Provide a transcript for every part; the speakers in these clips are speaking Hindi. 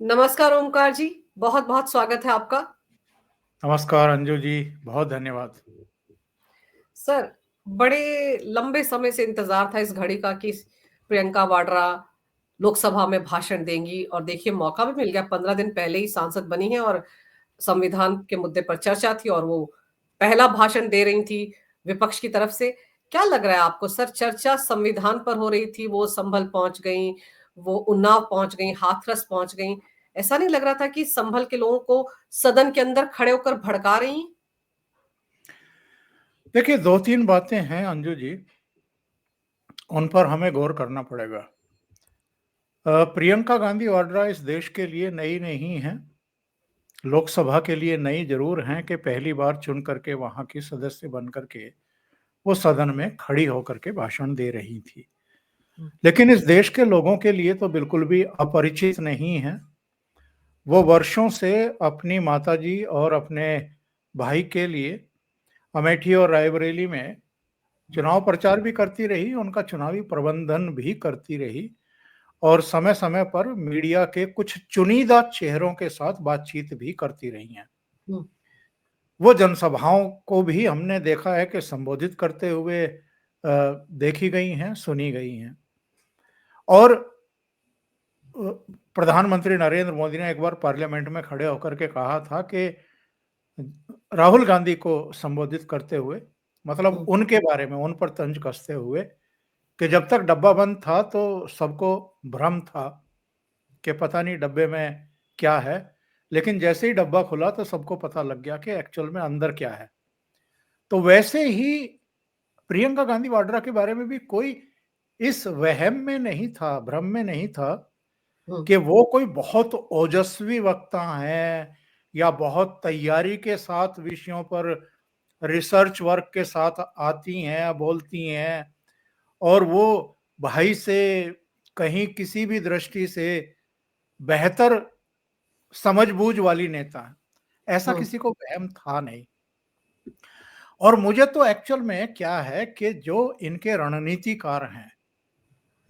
नमस्कार ओमकार जी, बहुत-बहुत स्वागत है आपका। नमस्कार अंजू जी, बहुत धन्यवाद। सर, बड़े लंबे समय से इंतज़ार था इस घड़ी का कि प्रियंका वाड्रा लोकसभा में भाषण देंगी और देखिए मौका भी मिल गया। 15 दिन पहले ही सांसद बनी हैं और संविधान के मुद्दे पर चर्चा थी और वो पहला भाषण दे रही थी विपक्ष की तरफ से। क्या लग रहा है आपको सर, चर्चा संविधान पर हो रही थी, वो संभल पहुँच गईं, वो उन्नाव पहुँच गईं, हाथरस पहुँच गईं। ऐसा नहीं लग रहा था कि संभल के लोगों को सदन के अंदर खड़े होकर भड़का रही हैं? देखिए 2-3 बातें हैं अंजू जी, उन पर हमें गौर करना पड़ेगा। प्रियंका गांधी वाड्रा इस देश के लिए नई नहीं हैं, लोकसभा के लिए नई ज़रूर हैं कि पहली बार चुन करके वहाँ की सदस्य बन करके वो सदन में खड़ी होकर के भाषण दे रही थी। हुँ, लेकिन इस देश के लोगों के लिए तो बिल्कुल भी अपरिचित नहीं हैं। वो वर्षों से अपनी माताजी और अपने भाई के लिए अमेठी और रायबरेली में चुनाव प्रचार भी करती रही, उनका चुनावी प्रबंधन भी करती रही और समय-समय पर मीडिया के कुछ चुनिंदा चेहरों के साथ बातचीत भी करती रही हैं। हुँ, वो जनसभाओं को भी हमने देखा है कि संबोधित करते हुए देखी गई हैं, सुनी गई हैं और अ, प्रधानमंत्री नरेंद्र मोदी ने एक बार पार्लियामेंट में खड़े होकर के कहा था कि राहुल गांधी को संबोधित करते हुए मतलब हुँ, उनके बारे में उन पर तंज कसते हुए कि जब तक डब्बा बंद था तो सबको भ्रम था कि पता नहीं डब्बे में क्या है, लेकिन जैसे ही डब्बा खुला तो सबको पता लग गया कि एक्चुअल में अंदर क्या है। तो वैसे ही प्रियंका गांधी वाड्रा के बारे में भी कोई इस वहम में नहीं था, भ्रम में नहीं था हुँ, कि वो कोई बहुत ओजस्वी वक्ता हैं या बहुत तैयारी के साथ विषयों पर रिसर्च वर्क के साथ आती हैं, बोलती हैं और वो भाई से कहीं किसी भी दृष्टि से बेहतर समझ-बूझ वाली नेता हैं। ऐसा हुँ, किसी को वहम था नहीं। और मुझे तो एक्चुअल में क्या है कि जो इनके रणनीतिकार हैं,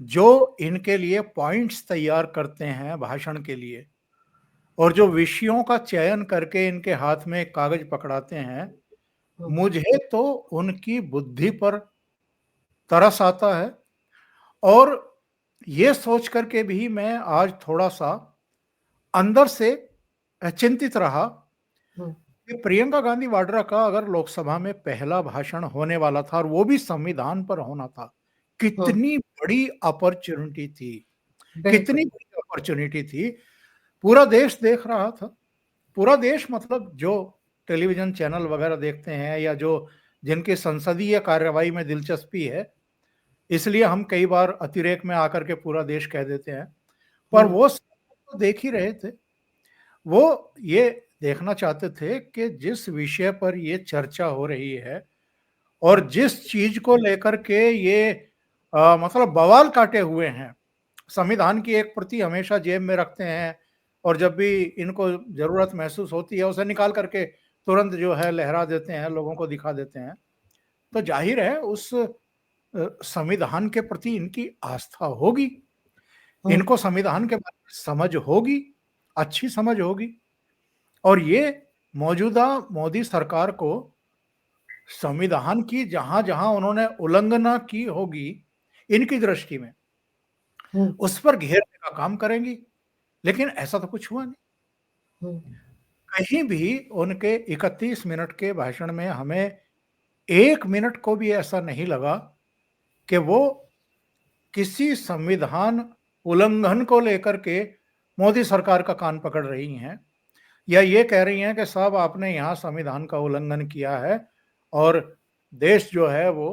जो इनके लिए पॉइंट्स तैयार करते हैं भाषण के लिए और जो विषयों का चयन करके इनके हाथ में एक कागज पकड़ाते हैं, हुँ, मुझे तो उनकी बुद्धि पर तरस आता है और ये सोच कर के भी मैं आज थोड़ा-सा अंदर से चिंतित रहा हुँ, कि प्रियंका गांधी वाड्रा का अगर लोकसभा में पहला भाषण होने वाला था और वो भी संविधान पर होना था, हुँ, कितनी बड़ी अपॉर्च्युनिटी थी, बिल्कुल। कितनी बड़ी अपॉर्च्युनिटी थी। पूरा देश देख रहा था, पूरा देश मतलब जो टेलीविज़न चैनल वगैरह देखते हैं या जो जिनकी संसदीय कार्यवाही में दिलचस्पी है, इसलिए हम कई बार अतिरेक में आकर के पूरा देश कह देते हैं, पर हुँ, वो सब तो देख ही रहे थे। वो ये देखना चाहते थे कि जिस विषय पर ये चर्चा हो रही है और हुँ, जिस चीज को लेकर के ये मतलब बवाल काटे हुए हैं, संविधान की एक प्रति हमेशा जेब में रखते हैं और जब भी इनको जरूरत महसूस होती है उसे निकाल करके तुरंत जो है लहरा देते हैं, लोगों को दिखा देते हैं। तो जाहिर है उस संविधान के प्रति इनकी आस्था होगी, हुँ, इनको संविधान के बारे में समझ होगी, अच्छी समझ होगी और ये मौजूदा मोदी सरकार को संविधान की जहां-जहां उन्होंने उल्लंघना की होगी, इनकी दृष्टि में, हुँ, उस पर घेरने का काम करेंगी। लेकिन ऐसा तो कुछ हुआ नहीं। हुँ, कहीं भी उनके 31 मिनट के भाषण में हमें 1 मिनट को भी ऐसा नहीं लगा कि वो किसी संविधान उल्लंघन को लेकर के मोदी सरकार का कान पकड़ रही हैं या ये कह रही हैं कि साहब आपने यहाँ संविधान का उल्लंघन किया है और देश जो है वो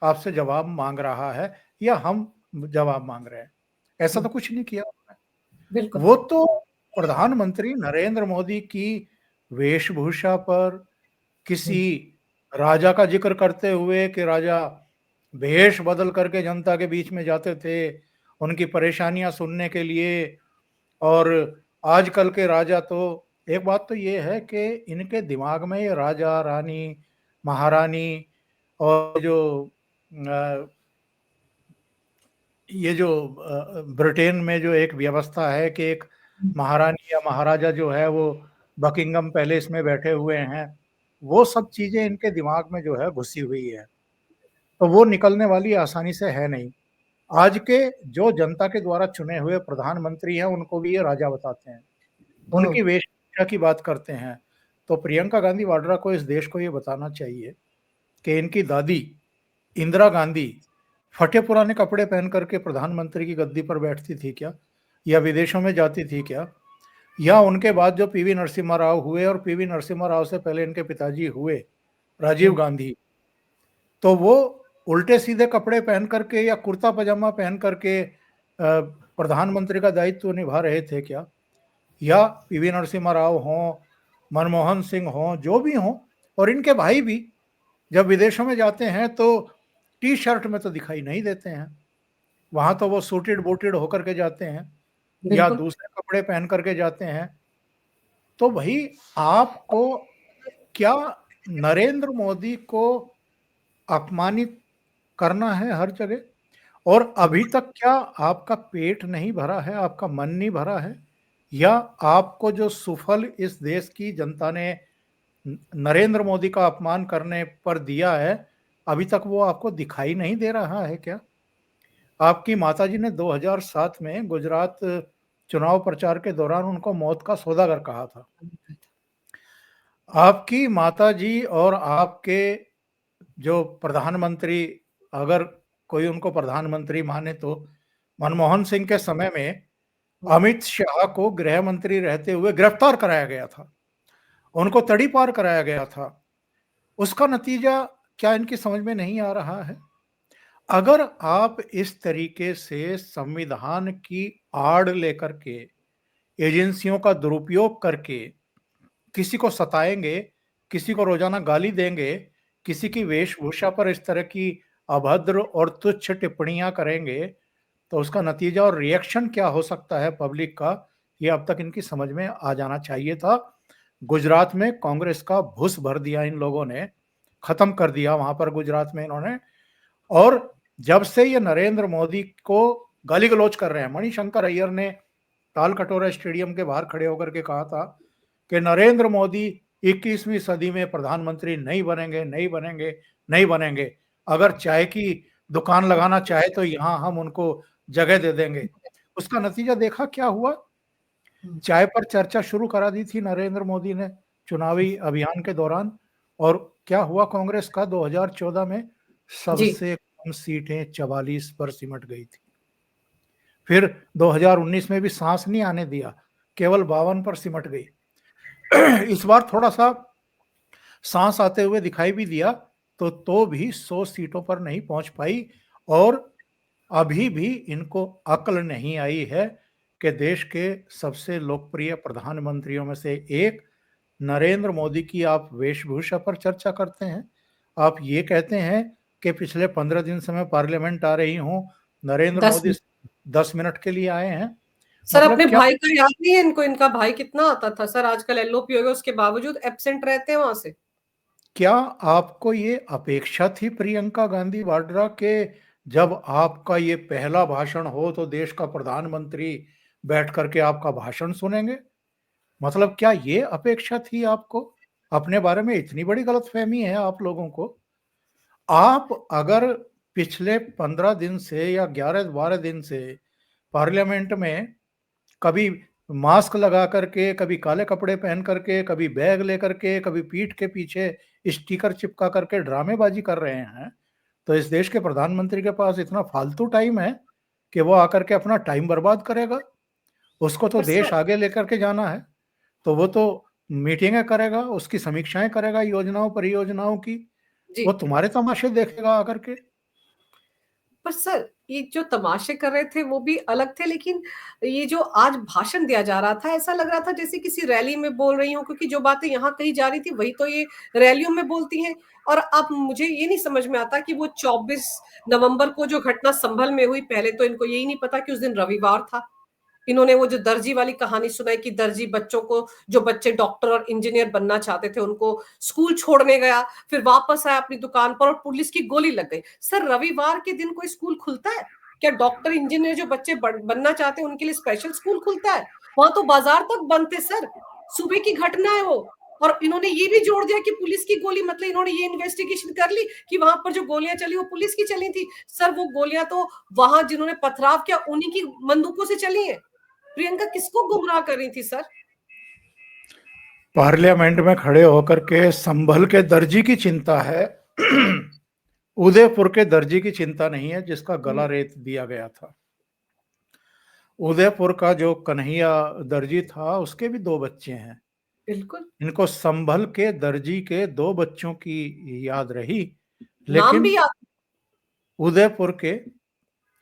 आपसे जवाब मांग रहा है या हम जवाब मांग रहे हैं। ऐसा हुँ, तो कुछ नहीं किया उन्होंने। बिल्कुल। वो तो प्रधानमंत्री नरेंद्र मोदी की वेशभूषा पर हुँ, किसी राजा का जिक्र करते हुए कि राजा भेष बदल करके जनता के बीच में जाते थे, उनकी परेशानियां सुनने के लिए। और आजकल के राजा तो एक बात तो ये है कि इनके दिमाग में ये राजा, रानी, महारानी और जो अ, ये जो ब्रिटेन में जो एक व्यवस्था है कि एक महारानी या महाराजा जो है वो बकिंगम पैलेस में बैठे हुए हैं, वो सब चीजें इनके दिमाग में जो है घुसी हुई है, तो वो निकलने वाली आसानी से है नहीं। आज के जो जनता के द्वारा चुने हुए प्रधानमंत्री हैं उनको भी ये राजा बताते हैं, हाँ, उनकी वेशभूषा की बात करते हैं। तो प्रियंका गांधी वाड्रा को इस देश को ये बताना चाहिए कि इनकी दादी इंदिरा गांधी फटे पुराने कपड़े पहन करके प्रधानमंत्री की गद्दी पर बैठती थी क्या, या विदेशों में जाती थी क्या, या उनके बाद जो पीवी नरसिम्हा राव हुए और पीवी नरसिम्हा राव से पहले इनके पिताजी हुए राजीव हाँ, गांधी, तो वो उल्टे सीधे कपड़े पहन करके या कुर्ता पजामा पहन करके प्रधानमंत्री का दायित्व निभा रहे थे क्या, या पीवी नरसिम्हा राव हों, मनमोहन सिंह हों, जो भी हों, और इनके भाई भी जब विदेशों में जाते हैं तो टी शर्ट में तो दिखाई नहीं देते हैं, वहां तो वो सूटेड बूटेड होकर के जाते हैं या बिल्कुल। दूसरे कपड़े पहन करके जाते हैं। तो भाई आपको क्या नरेंद्र मोदी को अपमानित करना है हर जगह? और अभी तक क्या आपका पेट नहीं भरा है, आपका मन नहीं भरा है, या आपको जो सुफल इस देश की जनता ने नरेंद्र मोदी का अपमान करने पर दिया है, अभी तक वो आपको दिखाई नहीं दे रहा है क्या? आपकी माताजी ने 2007 में गुजरात चुनाव प्रचार के दौरान उनको मौत का सौदागर कहा था। आपकी माताजी और आपके जो प्रधानमंत्री, अगर कोई उनको प्रधानमंत्री माने तो मनमोहन सिंह के समय में अमित शाह को गृह मंत्री रहते हुए गिरफ्तार कराया गया था, उनको तड़ीपार कराया गया था। उसका नतीजा क्या इनकी समझ में नहीं आ रहा है? अगर आप इस तरीके से संविधान की आड़ लेकर के, एजेंसियों का दुरुपयोग करके किसी को सताएंगे, किसी को रोजाना गाली देंगे, किसी की वेशभूषा पर इस तरह की अभद्र और तुच्छ टिप्पणियां करेंगे, तो उसका नतीजा और रिएक्शन क्या हो सकता है पब्लिक का, ये अब तक इनकी समझ में आ जाना चाहिए था। गुजरात में कांग्रेस का भुस भर दिया इन लोगों ने, खत्म कर दिया वहां पर गुजरात में इन्होंने। और जब से ये नरेंद्र मोदी को गाली गलौज कर रहे हैं, मणिशंकर अय्यर ने ताल कटोरा स्टेडियम के बाहर खड़े होकर के कहा था कि नरेंद्र मोदी 21वीं सदी में प्रधानमंत्री नहीं बनेंगे, नहीं बनेंगे, नहीं बनेंगे। अगर चाय की दुकान लगाना चाहे तो यहाँ हम उनको जगह दे देंगे। उसका नतीजा देखा क्या हुआ? चाय पर चर्चा शुरू करा दी थी नरेंद्र मोदी ने चुनावी अभियान के दौरान, और क्या हुआ कांग्रेस का 2014 में? जी, सबसे कम सीटें 44 पर सिमट गई थी। फिर 2019 में भी सांस नहीं आने दिया, केवल 52 पर सिमट गई। इस बार थोड़ा सा सांस आते हुए दिखाई भी दिया, तो भी 100 सीटों पर नहीं पहुंच पाई। और अभी भी इनको अक्ल नहीं आई है कि देश के सबसे लोकप्रिय प्रधानमंत्रियों में से एक नरेंद्र मोदी की आप वेशभूषा पर चर्चा करते हैं, आप ये कहते हैं कि पिछले 15 दिन से मैं पार्लियामेंट आ रही हूं, नरेंद्र 10 मोदी 10 मिनट के लिए आए हैं। सर अपने मतलब क्या? भाई का याद नहीं है इनको? इनका भाई कितना आता था सर, आजकल एलओपी हो गया उसके बावजूद एब्सेंट रहते हैं वहां से। क्या आपको ये अपेक्षा थी प्रियंका गांधी वाड्रा के, जब आपका ये पहला भाषण हो तो देश का प्रधानमंत्री बैठ करके आपका भाषण सुनेंगे? मतलब क्या ये अपेक्षा थी आपको? अपने बारे में इतनी बड़ी गलतफहमी है आप लोगों को? आप अगर पिछले 15 दिन से या 11-12 दिन से पार्लियामेंट में कभी मास्क लगा करके, कभी काले कपड़े पहन करके, कभी बैग लेकर के, कभी पीठ के पीछे स्टिकर चिपका करके ड्रामेबाजी कर रहे हैं, तो इस देश के प्रधानमंत्री के पास इतना फालतू टाइम है कि वो आकर के अपना टाइम बर्बाद करेगा? उसको तो पर देश सर, आगे लेकर के जाना है, तो वो तो मीटिंगें करेगा, उसकी समीक्षाएं करेगा योजनाओं परियोजनाओं की, जी, वो तुम्हारे तमाशे देखेगा आकर के। पर सर ये जो तमाशे कर रहे थे वो भी अलग थे, लेकिन ये जो आज भाषण दिया जा रहा था ऐसा लग रहा था जैसे किसी रैली में बोल रही हूँ, क्योंकि जो बातें यहाँ कही जा रही थी वही तो ये रैलियों में बोलती हैं। और अब मुझे ये नहीं समझ में आता कि वो 24 नवंबर को जो घटना संभल में हुई, पहले तो इनको यही नहीं पता कि उस दिन रविवार था। इन्होंने वो जो दर्जी वाली कहानी सुनाई कि दर्जी बच्चों को, जो बच्चे डॉक्टर और इंजीनियर बनना चाहते थे उनको स्कूल छोड़ने गया, फिर वापस आया अपनी दुकान पर और पुलिस की गोली लग गई। सर रविवार के दिन कोई स्कूल खुलता है क्या? डॉक्टर इंजीनियर जो बच्चे बनना चाहते हैं उनके लिए स्पेशल स्कूल खुलता है? वहां तो बाजार तक बंद थे सर, सुबह की घटना है वो। और इन्होंने ये भी जोड़ दिया कि पुलिस की गोली, मतलब इन्होंने ये इन्वेस्टिगेशन कर ली कि वहां पर जो गोलियां चली वो पुलिस की चली थी। सर वो गोलियां तो वहां जिन्होंने पथराव किया उन्हीं की बंदूकों से चली है। प्रियंका किसको गुमराह कर रही थी सर? पार्लियामेंट में खड़े होकर के संभल के दर्जी की चिंता है, उदयपुर के दर्जी की चिंता नहीं है जिसका गला रेत दिया गया था। उदयपुर का जो कन्हैया दर्जी था उसके भी 2 बच्चे हैं। बिल्कुल। इनको संभल के दर्जी के 2 बच्चों की याद रही, नाम लेकिन भी याद। उदयपुर के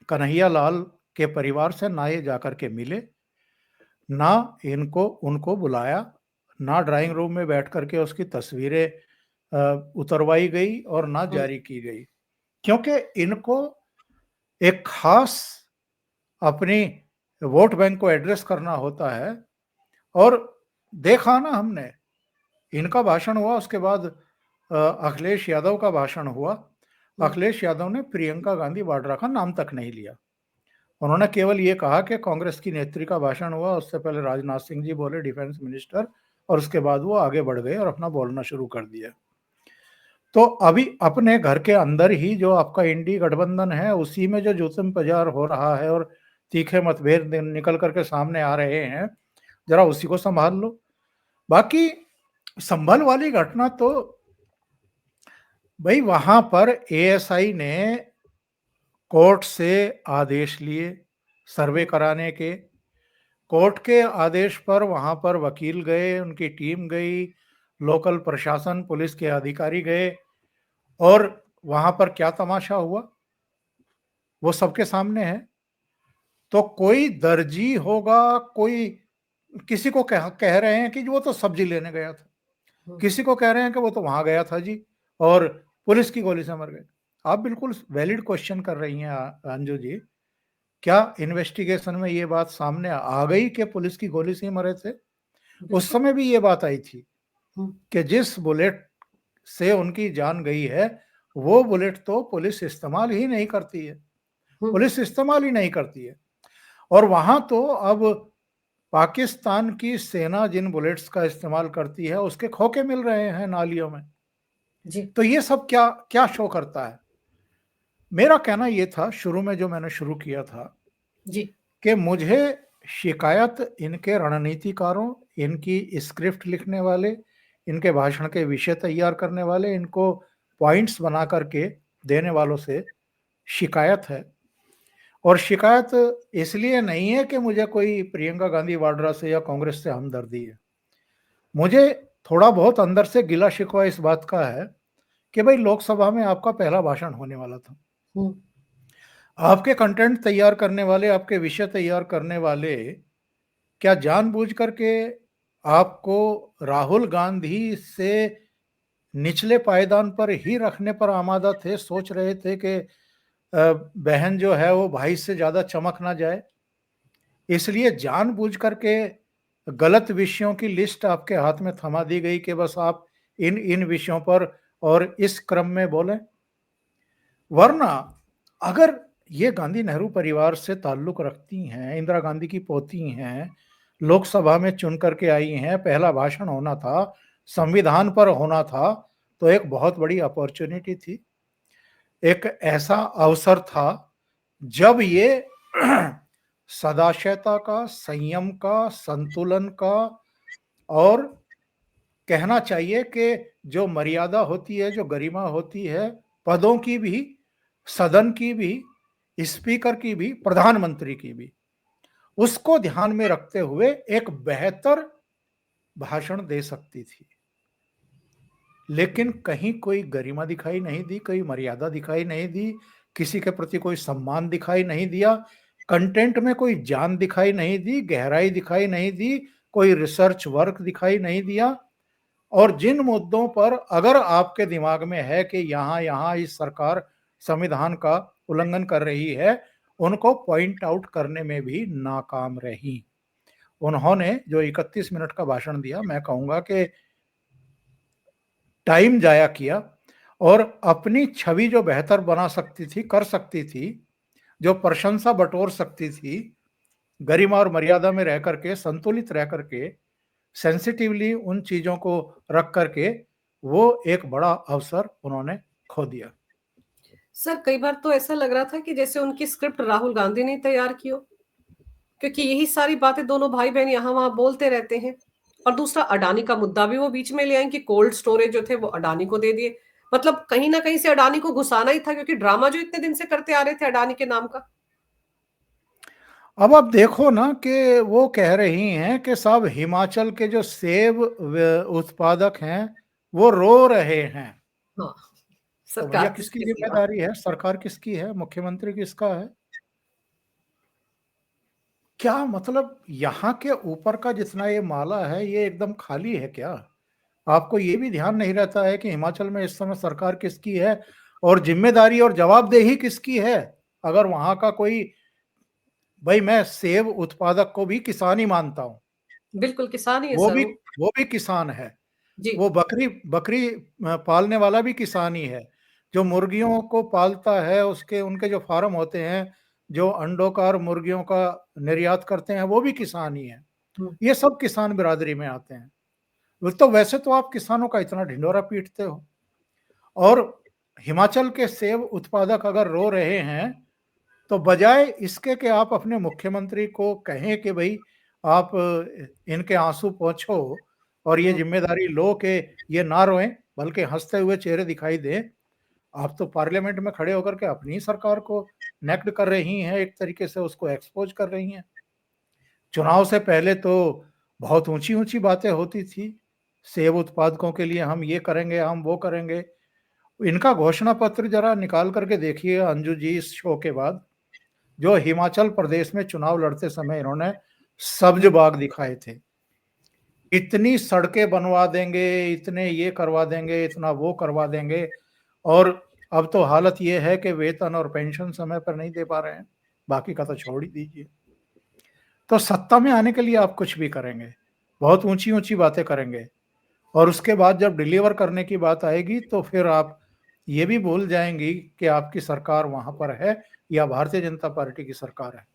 कन्हैया लाल के परिवार से ना ये जाकर के मिले, ना इनको उनको बुलाया, ना ड्राइंग रूम में बैठ करके उसकी तस्वीरें उतरवाई गई और ना जारी की गई, क्योंकि इनको एक खास अपनी वोट बैंक को एड्रेस करना होता है। और देखा ना हमने, इनका भाषण हुआ, उसके बाद अखिलेश यादव का भाषण हुआ। अखिलेश यादव ने प्रियंका गांधी वाड्रा का नाम तक नहीं लिया। उन्होंने केवल ये कहा कि कांग्रेस की नेत्री का भाषण हुआ, उससे पहले राजनाथ सिंह जी बोले, डिफेंस मिनिस्टर, और उसके बाद वो आगे बढ़ गए और अपना बोलना शुरू कर दिया। तो अभी अपने घर के अंदर ही जो आपका इंडी गठबंधन है उसी में जो जुत्म पजार हो रहा है और तीखे मतभेद निकल करके सामने आ रहे हैं, जरा उसी को संभाल लो। बाकी संभल वाली घटना तो भाई, वहां पर एएसआई ने कोर्ट से आदेश लिए सर्वे कराने के। कोर्ट के आदेश पर वहां पर वकील गए, उनकी टीम गई, लोकल प्रशासन पुलिस के अधिकारी गए, और वहां पर क्या तमाशा हुआ वो सबके सामने है। तो कोई दर्जी होगा, कोई किसी को कह रहे हैं कि वो तो सब्जी लेने गया था, किसी को कह रहे हैं कि वो तो वहां गया था जी और पुलिस की गोली से मर गए। आप बिल्कुल वैलिड क्वेश्चन कर रही हैं अंजू जी। क्या इन्वेस्टिगेशन में ये बात सामने आ गई कि पुलिस की गोली से ही मरे थे? उस समय भी ये बात आई थी कि जिस बुलेट से उनकी जान गई है वो बुलेट तो पुलिस इस्तेमाल ही नहीं करती है, पुलिस इस्तेमाल ही नहीं करती है। और वहां तो अब पाकिस्तान की सेना जिन बुलेट्स का इस्तेमाल करती है उसके खोखे मिल रहे हैं नालियों में। जी तो ये सब क्या क्या शो करता है? मेरा कहना ये था शुरू में, जो मैंने शुरू किया था, जी कि मुझे शिकायत इनके रणनीतिकारों, इनकी स्क्रिप्ट लिखने वाले, इनके भाषण के विषय तैयार करने वाले, इनको पॉइंट्स बना करके देने वालों से शिकायत है। और शिकायत इसलिए नहीं है कि मुझे कोई प्रियंका गांधी वाड्रा से या कांग्रेस से हमदर्दी है। मुझे थोड़ा बहुत अंदर से गिला शिकवा इस बात का है कि भाई, लोकसभा में आपका पहला भाषण होने वाला था, आपके कंटेंट तैयार करने वाले, आपके विषय तैयार करने वाले क्या जानबूझ करके आपको राहुल गांधी से निचले पायदान पर ही रखने पर आमादा थे, सोच रहे थे कि बहन जो है वो भाई से ज्यादा चमक ना जाए, इसलिए जानबूझ करके गलत विषयों की लिस्ट आपके हाथ में थमा दी गई कि बस आप इन इन विषयों पर और इस क्रम में बोलें। वरना अगर ये गांधी नेहरू परिवार से ताल्लुक रखती हैं, इंदिरा गांधी की पोती हैं, लोकसभा में चुन करके आई हैं, पहला भाषण होना था, संविधान पर होना था, तो एक बहुत बड़ी अपॉर्चुनिटी थी, एक ऐसा अवसर था जब ये सदाशयता का, संयम का, संतुलन का, और कहना चाहिए कि जो मर्यादा होती है, जो गरिमा होती है, पदों की भी, सदन की भी, स्पीकर की भी, प्रधानमंत्री की भी, उसको ध्यान में रखते हुए एक बेहतर भाषण दे सकती थी। लेकिन कहीं कोई गरिमा दिखाई नहीं दी, कोई मर्यादा दिखाई नहीं दी, किसी के प्रति कोई सम्मान दिखाई नहीं दिया, कंटेंट में कोई जान दिखाई नहीं दी, गहराई दिखाई नहीं दी, कोई रिसर्च वर्क दिखाई नहीं दिया। और जिन मुद्दों पर अगर आपके दिमाग में है कि यहाँ यहाँ इस सरकार संविधान का उल्लंघन कर रही है, उनको पॉइंट आउट करने में भी नाकाम रही। उन्होंने जो 31 मिनट का भाषण दिया, मैं कहूंगा कि टाइम जाया किया, और अपनी छवि जो बेहतर बना सकती थी, कर सकती थी, जो प्रशंसा बटोर सकती थी, गरिमा और मर्यादा में रह करके, संतुलित रह करके, सेंसिटिवली उन चीजों को रख करके वो एक बड़ा अवसर उन्होंने खो दिया। सर कई बार तो ऐसा लग रहा था कि जैसे उनकी स्क्रिप्ट राहुल गांधी ने तैयार की हो, क्योंकि यही सारी बातें दोनों भाई बहन यहाँ वहां बोलते रहते हैं। और दूसरा अडानी का मुद्दा भी वो बीच में ले आए कि कोल्ड स्टोरेज जो थे वो अडानी को दे दिए। मतलब कहीं ना कहीं से अडानी को घुसाना ही था, क्योंकि ड्रामा जो इतने दिन से करते आ रहे थे अडानी के नाम का। अब आप देखो ना कि वो कह रही हैं कि साहब हिमाचल के जो सेब उत्पादक हैं वो रो रहे हैं। हाँ, तो भैया सरकार किसकी किसकी सेवा। जिम्मेदारी है? सरकार किसकी है? मुख्यमंत्री किसका है? क्या मतलब यहाँ के ऊपर का जितना ये माला है ये एकदम खाली है क्या? आपको ये भी ध्यान नहीं रहता है कि हिमाचल में इस समय सरकार किसकी है और जिम्मेदारी और जवाबदेही किसकी है? अगर वहां का कोई, भाई मैं सेब उत्पादक को भी किसान ही मानता हूं, बिल्कुल किसान ही है वो सर भी वो। वो भी किसान है। जी। वो बकरी बकरी पालने वाला भी किसान ही है। जो मुर्गियों को पालता है उसके उनके जो फार्म होते हैं, जो अंडों का और मुर्गियों का निर्यात करते हैं, वो भी किसान ही है। हम्म। ये सब किसान बिरादरी में आते हैं। तो वैसे तो आप किसानों का इतना ढिंढोरा पीटते हो, और हिमाचल के सेब उत्पादक अगर रो रहे हैं तो बजाय इसके कि आप अपने मुख्यमंत्री को कहें कि भाई आप इनके आंसू पोंछो और ये हम्म। जिम्मेदारी लो कि ये ना रोएं, बल्कि हंसते हुए चेहरे दिखाई दें, आप तो पार्लियामेंट में खड़े होकर के अपनी सरकार को नेक्ड कर रही हैं, एक तरीके से उसको एक्सपोज कर रही हैं। चुनाव से पहले तो बहुत ऊंची ऊंची बातें होती थी, सेब उत्पादकों के लिए हम ये करेंगे, हम वो करेंगे। इनका घोषणा पत्र जरा निकाल करके देखिए अंजू जी, इस शो के बाद जो हिमाचल प्रदेश में चुनाव लड़ते समय इन्होंने सब्ज बाग दिखाए थे। इतनी सड़कें बनवा देंगे, इतने ये करवा देंगे, इतना वो करवा देंगे, और अब तो हालत ये है कि वेतन और पेंशन समय पर नहीं दे पा रहे हैं, बाकी का तो छोड़ ही दीजिए। तो सत्ता में आने के लिए आप कुछ भी करेंगे, बहुत ऊंची ऊंची बातें करेंगे, और उसके बाद जब डिलीवर करने की बात आएगी तो फिर आप ये भी भूल जाएंगी कि आपकी सरकार वहां पर है या भारतीय जनता पार्टी की सरकार है।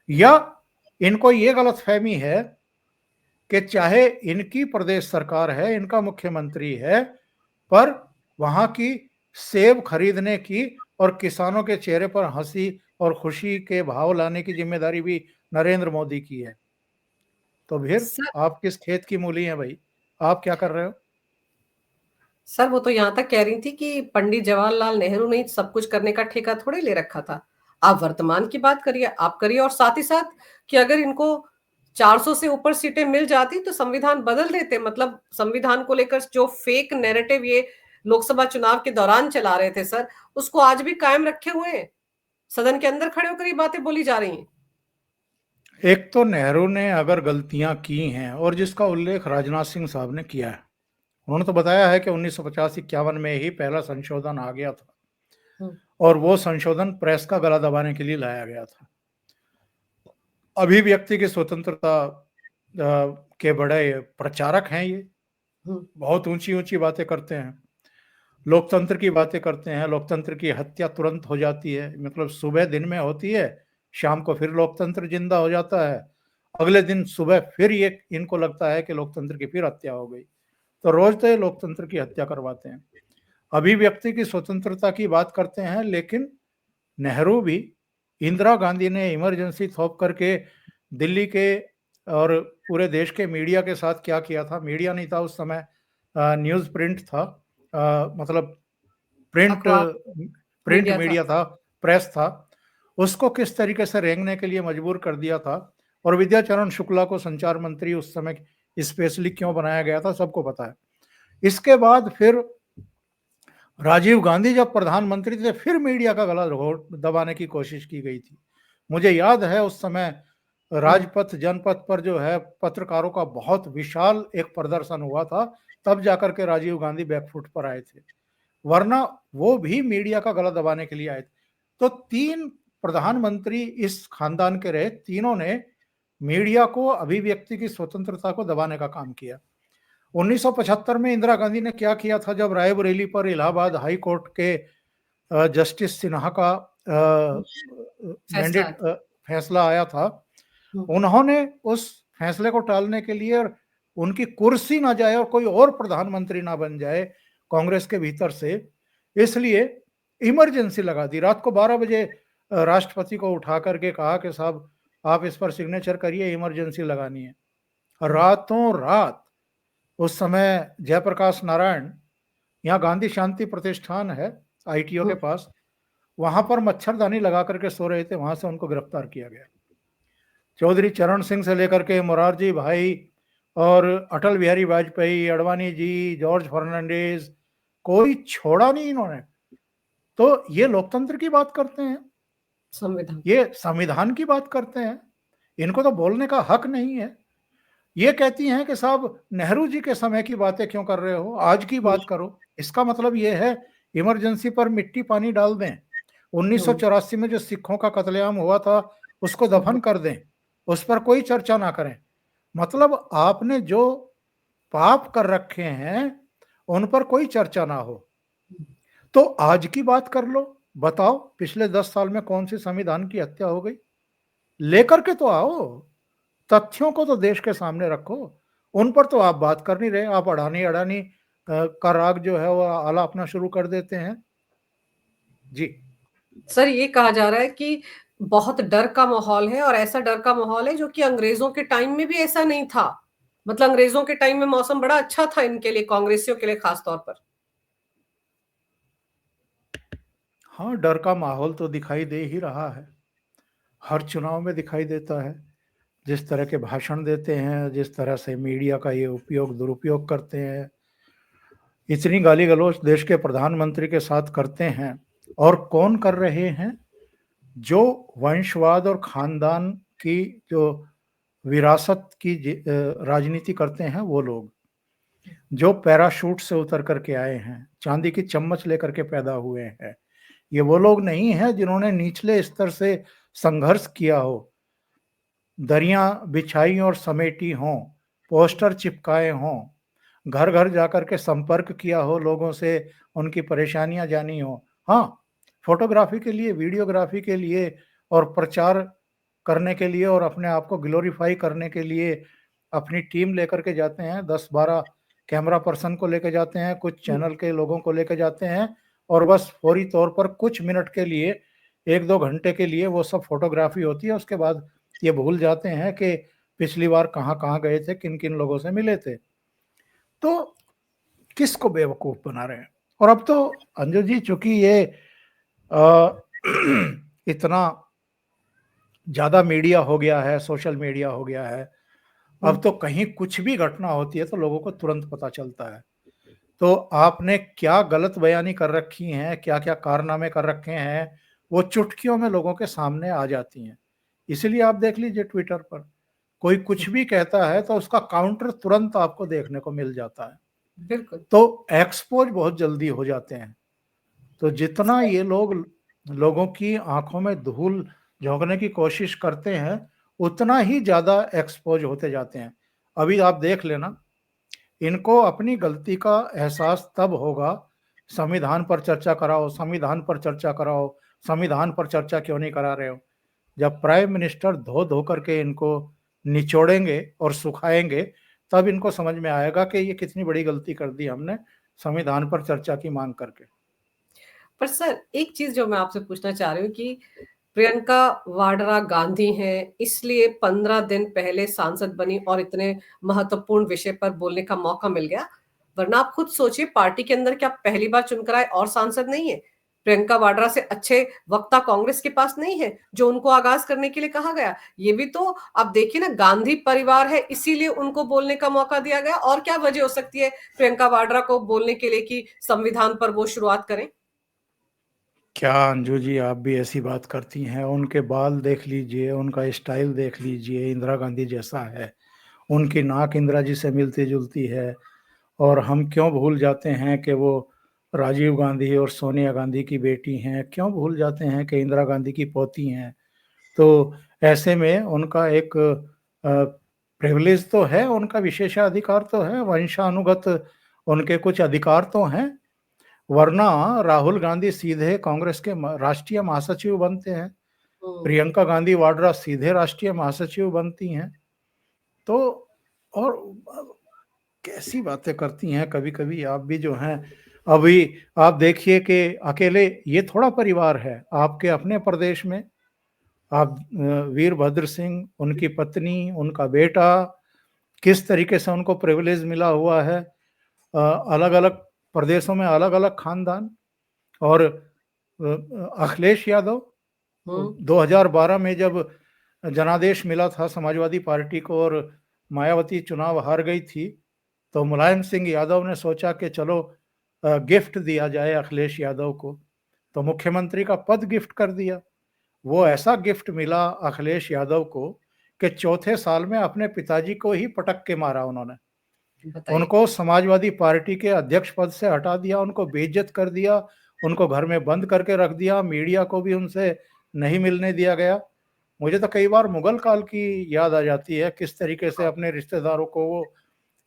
या इनको ये गलतफहमी है कि चाहे इनकी प्रदेश सरकार है, इनका मुख्यमंत्री है, पर वहां की सेब खरीदने की और किसानों के चेहरे पर हंसी और खुशी के भाव लाने की जिम्मेदारी भी नरेंद्र मोदी की है। तो फिर सर आप किस खेत की मूली हैं भाई? आप क्या कर रहे हो? सर वो तो यहां तक कह रही थी कि पंडित जवाहरलाल नेहरू ने सब कुछ करने का ठेका थोड़े ले रखा था। आप वर्तमान की बात करिए, आप करिए, और साथ ही साथ कि अगर इनको 400 से ऊपर सीटें मिल जाती तो संविधान बदल देते। मतलब संविधान को लेकर जो फेक नैरेटिव ये लोकसभा चुनाव के दौरान चला रहे थे सर, उसको आज भी कायम रखे हुए हैं। सदन के अंदर खड़े होकर ये बातें बोली जा रही हैं। एक तो नेहरू ने अगर गलतियां की हैं, और जिसका उल्लेख राजनाथ सिंह साहब ने किया है, उन्होंने तो बताया है कि 1950-51 में ही पहला संशोधन आ गया था, हम्म। और वो संशोधन प्रेस का गला दबाने के लिए लाया गया था। अभिव्यक्ति की स्वतंत्रता के बड़े प्रचारक हैं ये, हम्म। बहुत ऊंची ऊंची बातें करते हैं, लोकतंत्र की बातें करते हैं। लोकतंत्र की हत्या तुरंत हो जाती है, मतलब सुबह दिन में होती है, शाम को फिर लोकतंत्र जिंदा हो जाता है, अगले दिन सुबह फिर ये इनको लगता है कि लोकतंत्र की फिर हत्या हो गई। तो रोज तो ये लोकतंत्र की हत्या करवाते हैं। अभिव्यक्ति की स्वतंत्रता की बात करते हैं, लेकिन नेहरू भी, इंदिरा गांधी ने इमरजेंसी थोप करके दिल्ली के और पूरे देश के मीडिया के साथ क्या किया था। मीडिया नहीं था उस समय, न्यूज प्रिंट था, मतलब प्रिंट अखबार। प्रिंट मीडिया था। मीडिया था, प्रेस था। उसको किस तरीके से रेंगने के लिए मजबूर कर दिया था, और विद्याचरण शुक्ला को संचार मंत्री उस समय स्पेशली क्यों बनाया गया था, सबको पता है। इसके बाद फिर राजीव गांधी जब प्रधानमंत्री थे, फिर मीडिया का गला दबाने की कोशिश की गई थी। मुझे याद है उस समय हम्म। राजपथ जनपथ पर जो है पत्रकारों का बहुत विशाल एक प्रदर्शन हुआ था, तब जाकर के राजीव गांधी बैकफुट पर आए थे, वरना वो भी मीडिया का गला दबाने के लिए आए थे। तो 3 प्रधानमंत्री इस खानदान के रहे, तीनों ने मीडिया को, अभिव्यक्ति की स्वतंत्रता को दबाने का काम किया। 1975 में इंदिरा गांधी ने क्या किया था, जब रायबरेली पर इलाहाबाद हाई कोर्ट के जस्टिस सिन्हा का फैसला मैंडेट है। फैसला आया था, उन्होंने उस फैसले को टालने के लिए और उनकी कुर्सी ना जाए और कोई और प्रधानमंत्री ना बन जाए कांग्रेस के भीतर से, इसलिए इमरजेंसी लगा दी। रात को 12 बजे राष्ट्रपति को उठा करके कहा कि साहब आप इस पर सिग्नेचर करिए, इमरजेंसी लगानी है। रातों रात उस समय जयप्रकाश नारायण, यहाँ गांधी शांति प्रतिष्ठान है आईटीओ के पास, वहां पर मच्छरदानी लगा करके सो रहे थे, वहां से उनको गिरफ्तार किया गया। चौधरी चरण सिंह से लेकर के मोरारजी भाई और अटल बिहारी वाजपेयी, अडवाणी जी, जॉर्ज फर्नांडिस, कोई छोड़ा नहीं इन्होंने। तो ये लोकतंत्र की बात करते हैं, संविधान, ये संविधान की बात करते हैं, इनको तो बोलने का हक नहीं है। ये कहती हैं कि साहब नेहरू जी के समय की बातें क्यों कर रहे हो, आज की बात करो। इसका मतलब ये है इमरजेंसी पर मिट्टी पानी डाल दें, 1984 में जो सिखों का कत्लेआम हुआ था उसको दफन कर दें, उस पर कोई चर्चा ना करें। मतलब आपने जो पाप कर रखे हैं उन पर कोई चर्चा ना हो। तो आज की बात कर लो, बताओ पिछले 10 साल में कौन सी संविधान की हत्या हो गई, लेकर के तो आओ, तथ्यों को तो देश के सामने रखो। उन पर तो आप बात कर नहीं रहे, आप अडानी अडानी का राग जो है वो आलापना शुरू कर देते हैं। जी सर ये कहा जा रहा है कि बहुत डर का माहौल है, और ऐसा डर का माहौल है जो कि अंग्रेजों के टाइम में भी ऐसा नहीं था। मतलब अंग्रेजों के टाइम में मौसम बड़ा अच्छा था इनके लिए, कांग्रेसियों के लिए खास तौर पर। हाँ, डर का माहौल तो दिखाई दे ही रहा है, हर चुनाव में दिखाई देता है। जिस तरह के भाषण देते हैं, जिस तरह से मीडिया का ये उपयोग दुरुपयोग करते हैं, इतनी गाली गलौज देश के प्रधानमंत्री के साथ करते हैं। और कौन कर रहे हैं? जो वंशवाद और खानदान की जो विरासत की राजनीति करते हैं, वो लोग जो पैराशूट से उतर करके आए हैं, चांदी की चम्मच लेकर के पैदा हुए हैं, ये वो लोग नहीं हैं जिन्होंने निचले स्तर से संघर्ष किया हो, दरियां बिछाई और समेटी हों, पोस्टर चिपकाए हों, घर घर जाकर के संपर्क किया हो लोगों से, उनकी परेशानियां जानी हो। हाँ, फोटोग्राफी के लिए, वीडियोग्राफी के लिए और प्रचार करने के लिए और अपने आप को ग्लोरीफाई करने के लिए अपनी टीम लेकर के जाते हैं, 10-12 कैमरा पर्सन को लेकर जाते हैं, कुछ चैनल के लोगों को लेकर जाते हैं, और बस फौरी तौर पर कुछ मिनट के लिए, 1-2 घंटे के लिए वो सब फोटोग्राफी होती है। उसके बाद ये भूल जाते हैं कि पिछली बार कहाँ कहाँ गए थे, किन किन लोगों से मिले थे। तो किसको बेवकूफ बना रहे हैं? और अब तो अंजू जी, चूंकि ये इतना ज्यादा मीडिया हो गया है, सोशल मीडिया हो गया है, अब तो कहीं कुछ भी घटना होती है तो लोगों को तुरंत पता चलता है। तो आपने क्या गलत बयानी कर रखी है, क्या क्या कारनामे कर रखे हैं, वो चुटकियों में लोगों के सामने आ जाती हैं। इसीलिए आप देख लीजिए, ट्विटर पर कोई कुछ भी कहता है तो उसका काउंटर तुरंत आपको देखने को मिल जाता है। बिल्कुल। तो एक्सपोज बहुत जल्दी हो जाते हैं। तो जितना ये लोग लोगों की आंखों में धूल झोंकने की कोशिश करते हैं, उतना ही ज्यादा एक्सपोज होते जाते हैं। अभी आप देख लेना, इनको अपनी गलती का एहसास तब होगा, संविधान पर चर्चा कराओ, संविधान पर चर्चा कराओ, संविधान पर चर्चा क्यों नहीं करा रहे हो, जब प्राइम मिनिस्टर धो धो करके इनको निचोड़ेंगे और सुखाएंगे, तब इनको समझ में आएगा कि ये कितनी बड़ी गलती कर दी हमने संविधान पर चर्चा की मांग करके। पर सर एक चीज जो मैं आपसे पूछना चाह रही हूँ कि प्रियंका वाड्रा गांधी हैं, इसलिए 15 दिन पहले सांसद बनी और इतने महत्वपूर्ण विषय पर बोलने का मौका मिल गया। वरना आप खुद सोचिए, पार्टी के अंदर क्या पहली बार चुनकर आए और सांसद नहीं है? प्रियंका वाड्रा से अच्छे वक्ता कांग्रेस के पास नहीं है जो उनको आगाज करने के लिए कहा गया। ये भी तो आप देखिए ना, गांधी परिवार है इसीलिए उनको बोलने का मौका दिया गया। और क्या वजह हो सकती है प्रियंका वाड्रा को बोलने के लिए कि संविधान पर वो शुरुआत करें? क्या अंजू जी, आप भी ऐसी बात करती हैं? उनके बाल देख लीजिए, उनका स्टाइल देख लीजिए, इंदिरा गांधी जैसा है। उनकी नाक इंदिरा जी से मिलती जुलती है। और हम क्यों भूल जाते हैं कि वो राजीव गांधी और सोनिया गांधी की बेटी हैं? क्यों भूल जाते हैं कि इंदिरा गांधी की पोती हैं? तो ऐसे में उनका एक प्रिविलेज तो है, उनका विशेषाधिकार तो है, वंशानुगत उनके कुछ अधिकार तो हैं। वरना राहुल गांधी सीधे कांग्रेस के राष्ट्रीय महासचिव बनते हैं। प्रियंका गांधी वाड्रा सीधे राष्ट्रीय महासचिव बनती हैं। तो और कैसी बातें करती हैं कभी कभी आप भी जो हैं। अभी आप देखिए कि अकेले ये थोड़ा परिवार है आपके अपने प्रदेश में। आप वीरभद्र सिंह, उनकी पत्नी, उनका बेटा, किस तरीके से उनको प्रिविलेज मिला हुआ है। अलग अलग प्रदेशों में अलग अलग खानदान। और अखिलेश यादव 2012 में जब जनादेश मिला था समाजवादी पार्टी को और मायावती चुनाव हार गई थी, तो मुलायम सिंह यादव ने सोचा कि चलो गिफ्ट दिया जाए अखिलेश यादव को, तो मुख्यमंत्री का पद गिफ्ट कर दिया। वो ऐसा गिफ्ट मिला अखिलेश यादव को कि चौथे साल में अपने पिताजी को ही पटक के मारा उन्होंने। बताइए। उनको समाजवादी पार्टी के अध्यक्ष पद से हटा दिया, उनको बेइज्जत कर दिया, उनको घर में बंद करके रख दिया, मीडिया को भी उनसे नहीं मिलने दिया गया। मुझे तो कई बार मुगल काल की याद आ जाती है, किस तरीके से अपने रिश्तेदारों को वो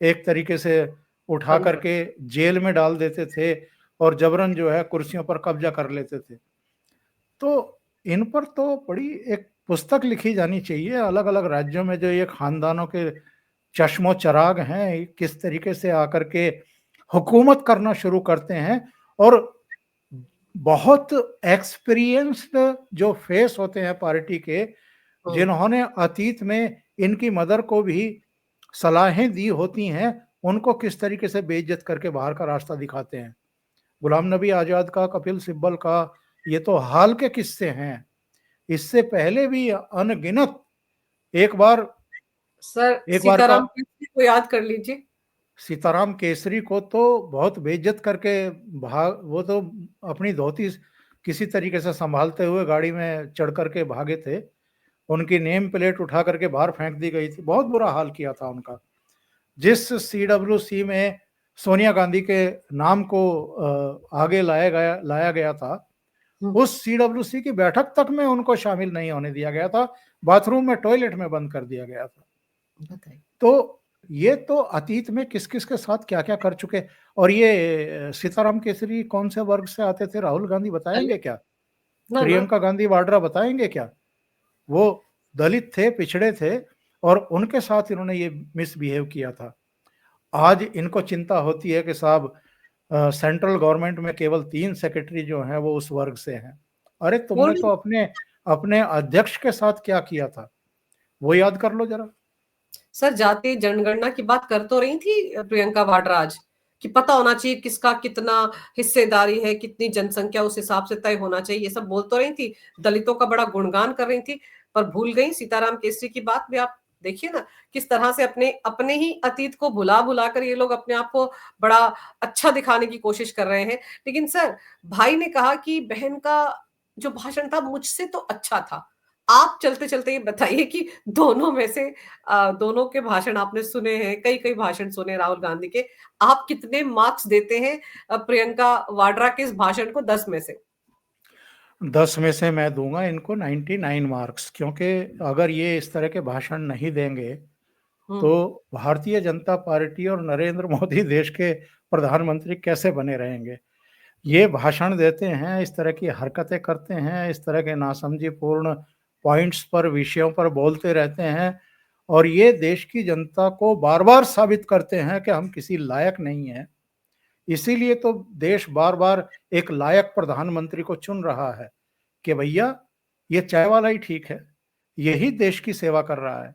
एक तरीके से उठा बंद कर। करके जेल में डाल देते थे और जबरन जो है कुर्सियों पर कब्जा कर लेते थे। तो इन पर तो बड़ी एक पुस्तक लिखी जानी चाहिए। अलग अलग राज्यों में जो ये खानदानों के चश्मो चराग हैं, किस तरीके से आकर के हुकूमत करना शुरू करते हैं। और बहुत एक्सपीरियंस्ड जो फेस होते हैं पार्टी के, जिन्होंने अतीत में इनकी मदर को भी सलाहें दी होती हैं, उनको किस तरीके से बेइज्जत करके बाहर का रास्ता दिखाते हैं। गुलाम नबी आजाद का, कपिल सिब्बल का, ये तो हाल के किस्से हैं। इससे पहले भी अनगिनत एक बार सर एक बार का सीताराम केसरी को याद कर लीजिए। सीताराम केसरी को तो बहुत बेइज्जत करके भाग, वो तो अपनी धोती किसी तरीके से संभालते हुए गाड़ी में चढ़ करके भागे थे। उनकी नेम प्लेट उठा करके बाहर फेंक दी गई थी। बहुत बुरा हाल किया था उनका। जिस सीडब्ल्यूसी में सोनिया गांधी के नाम को आगे लाया गया था, उस सीडब्ल्यूसी की बैठक तक में उनको शामिल नहीं होने दिया गया था। बाथरूम में, टॉयलेट में बंद कर दिया गया था। बताइए। तो ये तो अतीत में किस किस के साथ क्या क्या कर चुके। और ये सीताराम केसरी कौन से वर्ग से आते थे, राहुल गांधी बताएंगे क्या? ना ना। प्रियंका गांधी वाड्रा बताएंगे क्या? वो दलित थे, पिछड़े थे, और उनके साथ इन्होंने ये मिसबिहेव किया था। आज इनको चिंता होती है कि साहब सेंट्रल गवर्नमेंट में केवल 3 सेक्रेटरी जो हैं वो उस वर्ग से हैं। अरे तुमने बोल तो अपने अपने अध्यक्ष के साथ क्या किया था, वो याद कर लो जरा। सर, जातीय जनगणना की बात कर तो रही थी प्रियंका वाड्रा आज, कि पता होना चाहिए किसका कितना हिस्सेदारी है, कितनी जनसंख्या, उस हिसाब से तय होना चाहिए, ये सब बोल तो रही थी। दलितों का बड़ा गुणगान कर रही थी, पर भूल गई सीताराम केसरी की बात भी। आप देखिए ना किस तरह से अपने अपने ही अतीत को भुला भुला कर ये लोग अपने आप को बड़ा अच्छा दिखाने की कोशिश कर रहे हैं। लेकिन सर, भाई ने कहा कि बहन का जो भाषण था मुझसे तो अच्छा था। आप चलते चलते ये बताइए कि दोनों में से दोनों के भाषण आपने सुने हैं, कई कई भाषण सुने राहुल गांधी के, आप कितने मार्क्स देते हैं प्रियंका वाड्रा के इस भाषण को 10 में से? 10 में से मैं दूंगा इनको 99 मार्क्स, क्योंकि अगर ये इस तरह के भाषण नहीं देंगे तो हम्म। भारतीय जनता पार्टी और नरेंद्र मोदी देश के प्रधानमंत्री कैसे बने रहेंगे। ये भाषण देते हैं, इस तरह की हरकतें करते हैं, इस तरह के नासमझीपूर्ण पॉइंट्स पर, विषयों पर बोलते रहते हैं, और ये देश की जनता को बार बार साबित करते हैं कि हम किसी लायक नहीं हैं। इसीलिए तो देश बार बार एक लायक प्रधानमंत्री को चुन रहा है कि भैया ये चाय वाला ही ठीक है, यही देश की सेवा कर रहा है।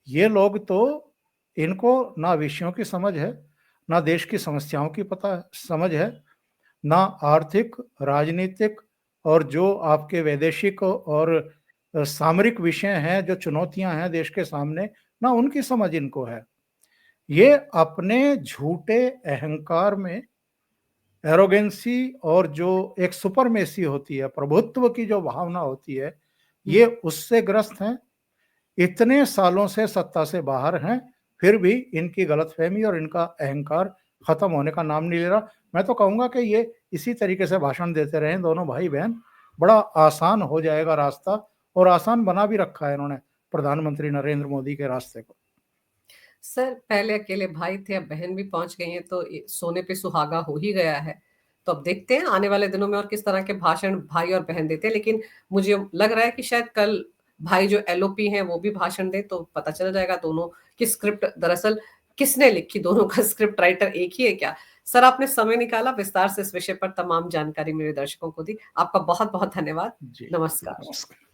ये लोग तो, इनको ना विषयों की समझ है, ना देश की समस्याओं की पता समझ है, ना आर्थिक, राजनीतिक और जो आपके वैदेशिक और सामरिक विषय हैं, जो चुनौतियां हैं देश के सामने, ना उनकी समझ इनको है। ये अपने झूठे अहंकार में, एरोगेंसी और जो एक सुपरमेसी होती है, प्रभुत्व की जो भावना होती है, ये उससे ग्रस्त हैं। इतने सालों से सत्ता से बाहर हैं, फिर भी इनकी गलतफहमी और इनका अहंकार खत्म होने का नाम नहीं ले रहा। मैं तो कहूंगा कि ये इसी तरीके से भाषण देते रहें दोनों भाई बहन, बड़ा आसान हो जाएगा रास्ता, और आसान बना भी रखा है इन्होंने प्रधानमंत्री नरेंद्र मोदी के रास्ते को। सर, पहले अकेले भाई थे, अब बहन भी पहुंच गई है, तो सोने पे सुहागा हो ही गया है। तो अब देखते हैं आने वाले दिनों में और किस तरह के भाषण भाई और बहन देते हैं। लेकिन मुझे लग रहा है कि शायद कल भाई जो एलओपी हैं वो भी भाषण दें, तो पता चल जाएगा दोनों की स्क्रिप्ट दरअसल किसने लिखी, दोनों का स्क्रिप्ट राइटर एक ही है क्या? सर आपने समय निकाला, विस्तार से इस विषय पर तमाम जानकारी मेरे दर्शकों को दी। आपका बहुत-बहुत धन्यवाद। जी, नमस्कार। नमस्कार।